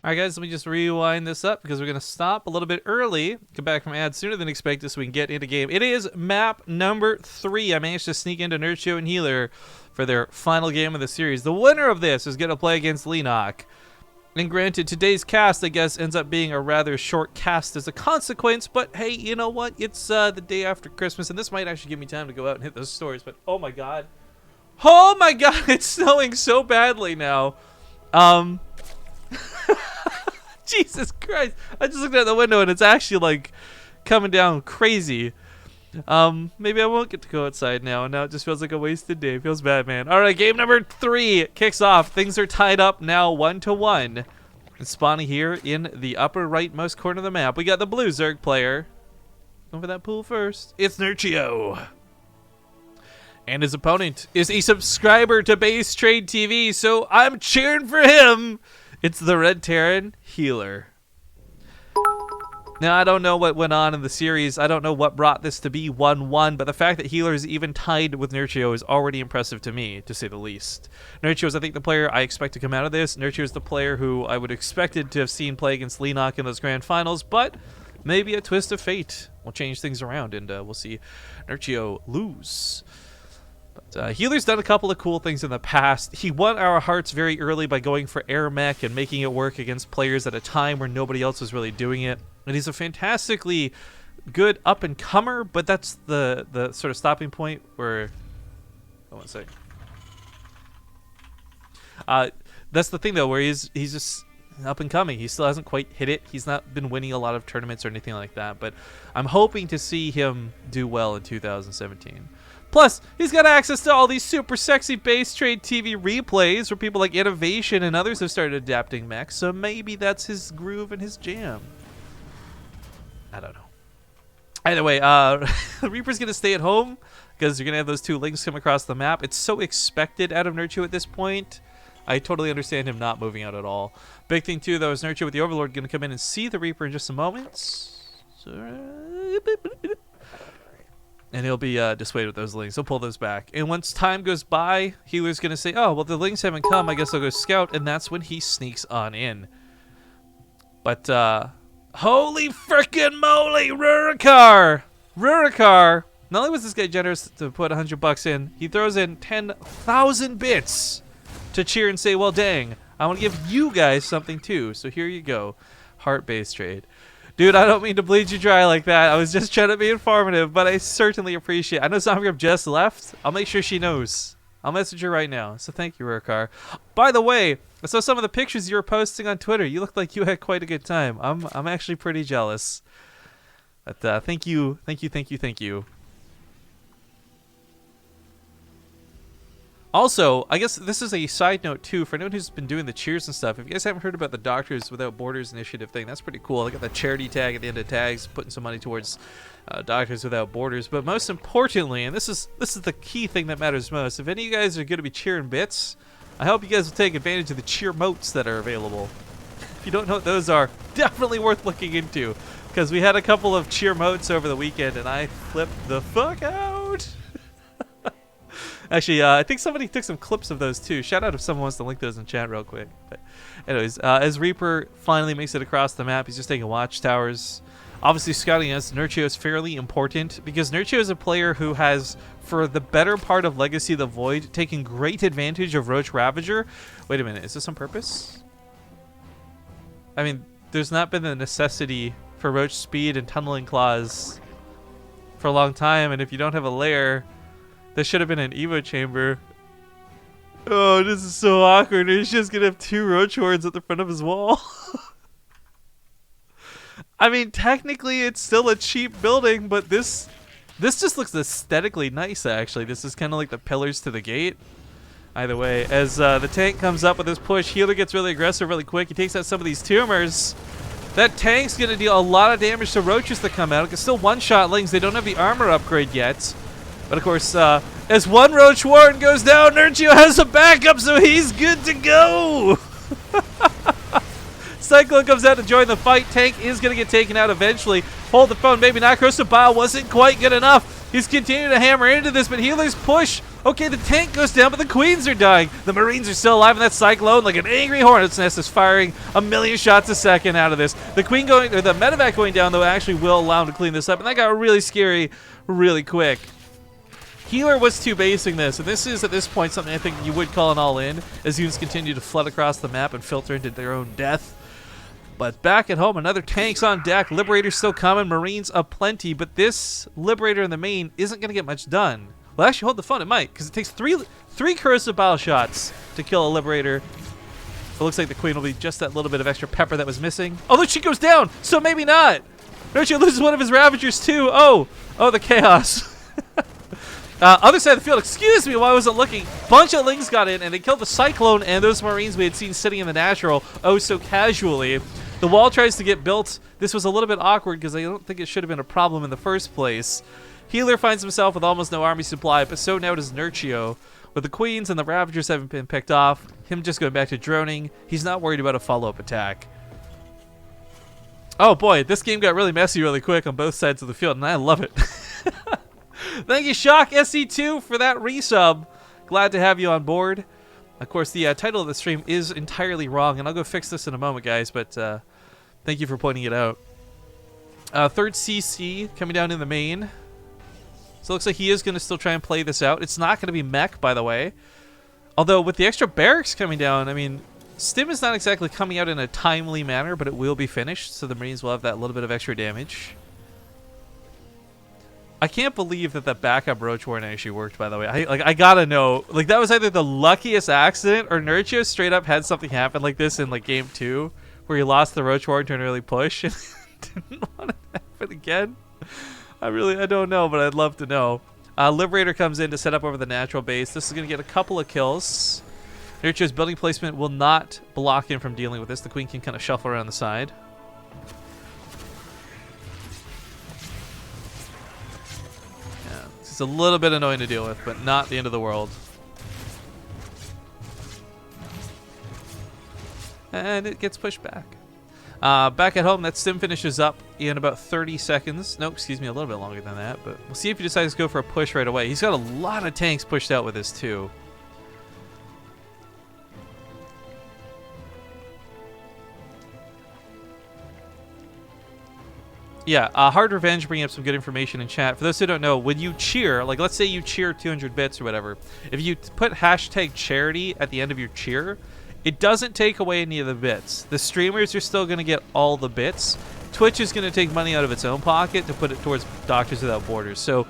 All right, guys, let me just rewind this up because we're going to stop a little bit early, come back from ads sooner than expected so we can get into game. It is map number 3. I managed to sneak into Nerchio and Healer for their final game of the series. The winner of this is going to play against Lenok. And granted, today's cast, I guess, ends up being a rather short cast as a consequence, but hey, you know what? It's the day after Christmas, and this might actually give me time to go out and hit those stores, but oh my god. Oh my god, it's snowing so badly now. Jesus Christ. I just looked out the window and it's actually like coming down crazy. Maybe I won't get to go outside now, and now it just feels like a wasted day. It feels bad, man. Alright, game number 3 kicks off. Things are tied up now 1-1. And spawning here in the upper rightmost corner of the map, we got the blue Zerg player. Over that pool first. It's Nerchio. And his opponent is a subscriber to BaseTradeTV, so I'm cheering for him. It's the Red Terran Healer. Now, I don't know what went on in the series. I don't know what brought this to be 1-1, but the fact that Healer is even tied with Nerchio is already impressive to me, to say the least. Nerchio is, I think, the player I expect to come out of this. Nerchio is the player who I would expected to have seen play against Lenok in those grand finals, but maybe a twist of fate will change things around, and we'll see Nerchio lose. Healer's done a couple of cool things in the past. He won our hearts very early by going for air mech and making it work against players at a time where nobody else was really doing it. And he's a fantastically good up-and-comer, but that's the sort of stopping point where... Hold on a sec. That's the thing, though, where he's just up-and-coming. He still hasn't quite hit it. He's not been winning a lot of tournaments or anything like that, but I'm hoping to see him do well in 2017. Plus, he's got access to all these super sexy BaseTradeTV replays where people like Innovation and others have started adapting mechs, so maybe that's his groove and his jam. I don't know. Either way, Reaper's going to stay at home because you're going to have those 2 links come across the map. It's so expected out of Nerchio at this point. I totally understand him not moving out at all. Big thing, too, though, is Nerchio with the Overlord going to come in and see the Reaper in just a moment. And he'll be dissuaded with those links. He'll pull those back. And once time goes by, Healer's going to say, oh, well, the links haven't come. I guess I'll go scout. And that's when he sneaks on in. But, holy frickin' moly, Rurikar! Rurikar! Not only was this guy generous to put $100 in, he throws in 10,000 bits to cheer and say, well, dang, I want to give you guys something, too. So here you go. Heart-based trade. Dude, I don't mean to bleed you dry like that. I was just trying to be informative, but I certainly appreciate it. I know Zombie just left. I'll make sure she knows. I'll message her right now. So thank you, Rurikar. By the way, I saw some of the pictures you were posting on Twitter. You looked like you had quite a good time. I'm actually pretty jealous. But thank you. Also, I guess this is a side note, too, for anyone who's been doing the cheers and stuff. If you guys haven't heard about the Doctors Without Borders initiative thing, that's pretty cool. They got the charity tag at the end of tags, putting some money towards Doctors Without Borders. But most importantly, and this is the key thing that matters most, if any of you guys are going to be cheering bits, I hope you guys will take advantage of the cheer motes that are available. If you don't know what those are, definitely worth looking into, because we had a couple of cheer motes over the weekend, and I flipped the fuck out. Actually, I think somebody took some clips of those too. Shout out if someone wants to link those in chat real quick. But anyways, as Reaper finally makes it across the map, he's just taking watchtowers. Obviously, scouting us, Nerchio is fairly important because Nerchio is a player who has, for the better part of Legacy of the Void, taken great advantage of Roach Ravager. Wait a minute, is this on purpose? I mean, there's not been the necessity for Roach Speed and Tunneling Claws for a long time, and if you don't have a lair, this should have been an Evo chamber. Oh, this is so awkward. He's just gonna have 2 Roach Hordes at the front of his wall. I mean, technically it's still a cheap building, but this just looks aesthetically nice, actually. This is kind of like the pillars to the gate. Either way, as the tank comes up with this push, Healer gets really aggressive really quick. He takes out some of these tumors. That tank's gonna deal a lot of damage to Roaches that come out. It can still one-shot Lings. They don't have the armor upgrade yet. But of course, as one Roach Warden goes down, Nerchio has a backup, so he's good to go. Cyclone comes out to join the fight. Tank is going to get taken out eventually. Hold the phone, maybe not. Crystal Bile wasn't quite good enough. He's continuing to hammer into this, but healers push. Okay, the tank goes down, but the queens are dying. The marines are still alive, and that cyclone, like an angry hornet's nest, is firing a million shots a second out of this. The queen going, or the medevac going down, though, actually will allow him to clean this up, and that got really scary really quick. Healer was two-basing this, and this is, at this point, something I think you would call an all-in, as units continue to flood across the map and filter into their own death. But back at home, another tank's on deck. Liberator's still coming. Marines aplenty. But this Liberator in the main isn't going to get much done. Well, actually, hold the phone. It might, because it takes three corrosive battle shots to kill a Liberator. It looks like the Queen will be just that little bit of extra pepper that was missing. Although she goes down, so maybe not. Nerchio loses one of his Ravagers, too. Oh, the chaos. Other side of the field, excuse me while I wasn't looking. Bunch of Lings got in, and they killed the Cyclone and those Marines we had seen sitting in the natural so casually. The wall tries to get built. This was a little bit awkward because I don't think it should have been a problem in the first place. Healer finds himself with almost no army supply, but so now does Nerchio. With the Queens and the Ravagers haven't been picked off, him just going back to droning, he's not worried about a follow-up attack. Oh boy, this game got really messy really quick on both sides of the field, and I love it. Thank you, Shock SC2, for that resub. Glad to have you on board. Of course, the title of the stream is entirely wrong, and I'll go fix this in a moment, guys, but thank you for pointing it out. Third CC coming down in the main. So it looks like he is going to still try and play this out. It's not going to be mech, by the way. Although, with the extra barracks coming down, I mean, Stim is not exactly coming out in a timely manner, but it will be finished, so the Marines will have that little bit of extra damage. I can't believe that backup Roach Warren actually worked, by the way. I gotta know. Like, that was either the luckiest accident or Nerchio straight up had something happen like this in, like, game 2, where he lost the Roach Warren to an early push and didn't want it to happen again. I don't know, but I'd love to know. Liberator comes in to set up over the natural base. This is going to get a couple of kills. Nerchio's building placement will not block him from dealing with this. The Queen can kind of shuffle around the side. It's a little bit annoying to deal with, but not the end of the world. And it gets pushed back. Back at home, that Stim finishes up in about 30 seconds. No, excuse me, a little bit longer than that, but we'll see if he decides to go for a push right away. He's got a lot of tanks pushed out with this, too. Yeah, Hard Revenge bringing up some good information in chat. For those who don't know, when you cheer, like let's say you cheer 200 bits or whatever, if you put hashtag charity at the end of your cheer, it doesn't take away any of the bits. The streamers are still going to get all the bits. Twitch is going to take money out of its own pocket to put it towards Doctors Without Borders. So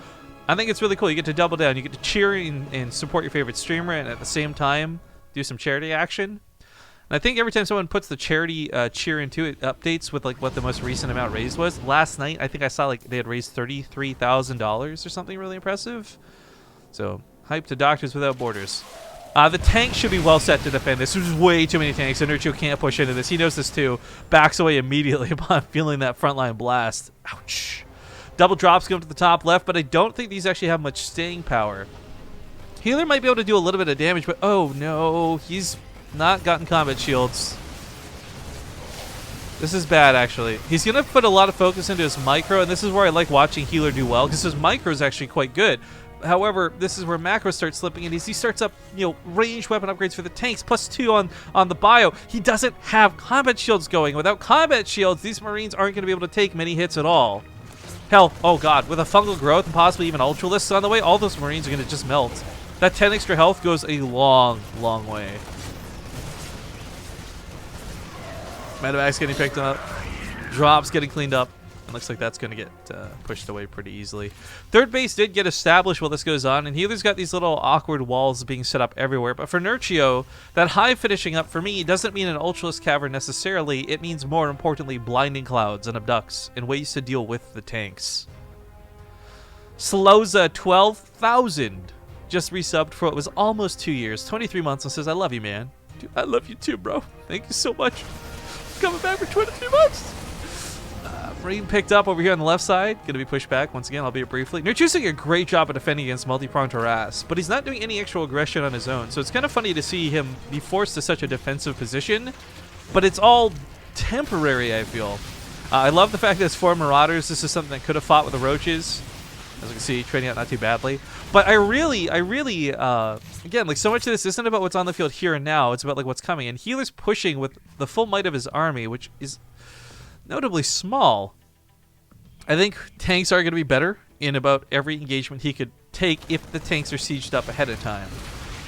I think it's really cool. You get to double down. You get to cheer and support your favorite streamer, and at the same time do some charity action. And I think every time someone puts the charity cheer into it, updates with like what the most recent amount raised was. Last night, I think I saw like they had raised $33,000 or something really impressive. So hype to Doctors Without Borders. The tank should be well set to defend this. There's way too many tanks, so Nerchio can't push into this. He knows this too. Backs away immediately upon feeling that frontline blast. Ouch. Double drops go up to the top left, but I don't think these actually have much staying power. Healer might be able to do a little bit of damage, but oh no, he's not gotten combat shields. This is bad, actually. He's going to put a lot of focus into his micro, and this is where I like watching Healer do well, because his micro is actually quite good. However, this is where macro starts slipping in. As he starts up, range weapon upgrades for the tanks, +2 on the bio. He doesn't have combat shields going. Without combat shields, these Marines aren't going to be able to take many hits at all. Hell, oh god, with a fungal growth and possibly even Ultralisks on the way, all those Marines are going to just melt. That 10 extra health goes a long, long way. Medevac's getting picked up. Drops getting cleaned up. And looks like that's going to get pushed away pretty easily. Third base did get established while this goes on, and Healer's got these little awkward walls being set up everywhere. But for Nerchio, that hive finishing up for me doesn't mean an Ultralisk cavern necessarily. It means more importantly blinding clouds and abducts and ways to deal with the tanks. Sloza 12,000 just resubbed for what was almost 2 years, 23 months, and says, I love you, man. Dude, I love you too, bro. Thank you so much. Coming back for 23 months. Marine picked up over here on the left side. Going to be pushed back once again, albeit briefly. Nerchio's doing a great job of defending against multi-pronged harass, but he's not doing any actual aggression on his own. So it's kind of funny to see him be forced to such a defensive position, but it's all temporary, I feel. I love the fact that it's 4 Marauders. This is something that could have fought with the Roaches. As you can see, trading out not too badly. But I really, again, like, so much of this isn't about what's on the field here and now. It's about, like, what's coming. And Healer's pushing with the full might of his army, which is notably small. I think tanks are going to be better in about every engagement he could take if the tanks are sieged up ahead of time.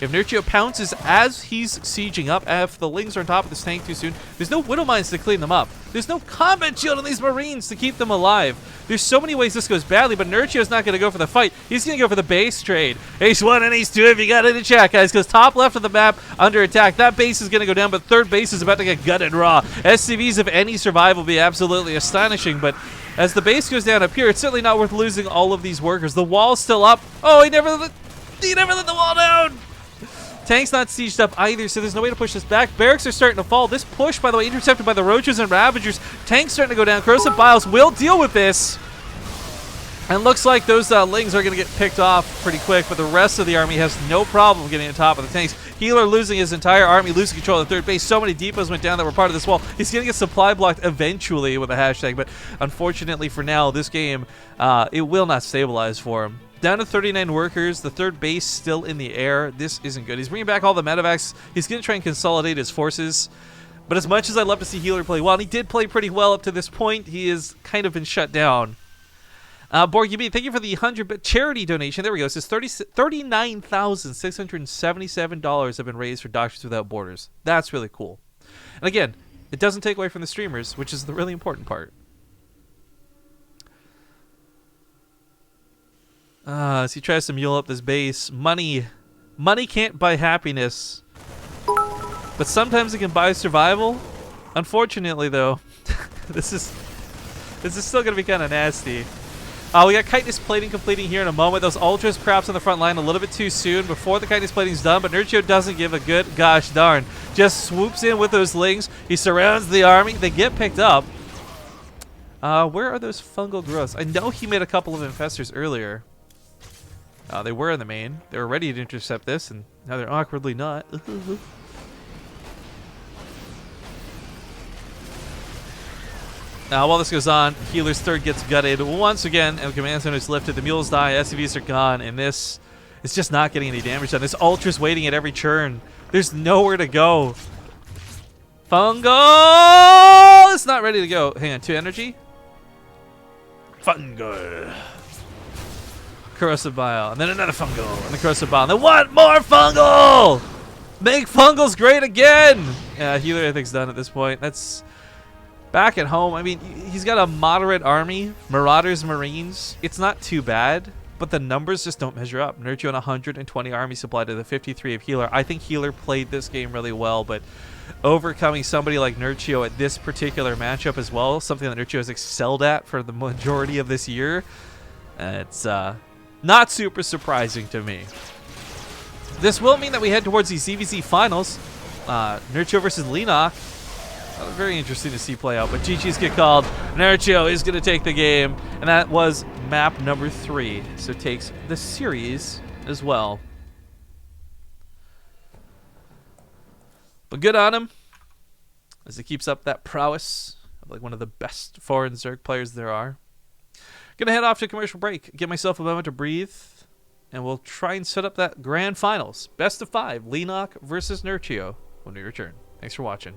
If Nerchio pounces as he's sieging up, if the Lings are on top of this tank too soon, there's no Widow Mines to clean them up. There's no combat shield on these Marines to keep them alive. There's so many ways this goes badly, but Nerchio's not going to go for the fight. He's going to go for the base trade. Ace 1 and Ace 2 if you got it in chat, guys, because top left of the map under attack. That base is going to go down, but third base is about to get gutted raw. SCVs, if any, survive will be absolutely astonishing, but as the base goes down up here, it's certainly not worth losing all of these workers. The wall's still up. Oh, he never let the wall down. Tank's not sieged up either, so there's no way to push this back. Barracks are starting to fall. This push, by the way, intercepted by the Roaches and Ravagers. Tank's starting to go down. Corrosive Biles will deal with this. And looks like those Lings are going to get picked off pretty quick, but the rest of the army has no problem getting on top of the tanks. Healer losing his entire army, losing control of the third base. So many depots went down that were part of this wall. He's going to get supply blocked eventually with a hashtag, but unfortunately for now, this game, it will not stabilize for him. Down to 39 workers, the third base still in the air. This isn't good. He's bringing back all the medevacs. He's going to try and consolidate his forces. But as much as I'd love to see Healer play well, and he did play pretty well up to this point, he has kind of been shut down. Borg, thank you for the 100-bit charity donation. There we go. It says $39,677 have been raised for Doctors Without Borders. That's really cool. And again, it doesn't take away from the streamers, which is the really important part. As he tries to mule up this base, money can't buy happiness, but sometimes it can buy survival. Unfortunately, though, this is still gonna be kind of nasty. We got chitinous plating completing here in a moment. Those ultras perhaps on the front line a little bit too soon before the chitinous plating's done, but Nerchio doesn't give a good gosh darn. Just swoops in with those Lings. He surrounds the army. They get picked up. Where are those fungal growths? I know he made a couple of infestors earlier. They were in the main. They were ready to intercept this, and now they're awkwardly not. While this goes on, Healer's third gets gutted once again, and the command center is lifted. The mules die, SCVs are gone, and this is just not getting any damage done. This Ultra's waiting at every turn. There's nowhere to go. Fungal! It's not ready to go. Hang on, 2 energy. Fungal. Corrosive Bile, and then another Fungal, and the Corrosive Bile, and then one more Fungal! Make Fungals great again! Yeah, Healer I think's done at this point. That's back at home. I mean, he's got a moderate army, Marauders, Marines. It's not too bad, but the numbers just don't measure up. Nerchio on 120 army supply to the 53 of Healer. I think Healer played this game really well, but overcoming somebody like Nerchio at this particular matchup as well, something that Nerchio has excelled at for the majority of this year, it's not super surprising to me. This will mean that we head towards the ZvT finals. Nerchio versus Leenock. Very interesting to see play out, but GG's get called. Nerchio is going to take the game, and that was map number 3, so takes the series as well. But good on him, as he keeps up that prowess of like one of the best foreign Zerg players there are. Gonna head off to a commercial break, get myself a moment to breathe, and we'll try and set up that grand finals. Best of 5, Leenock versus Nerchio, when we return. Thanks for watching.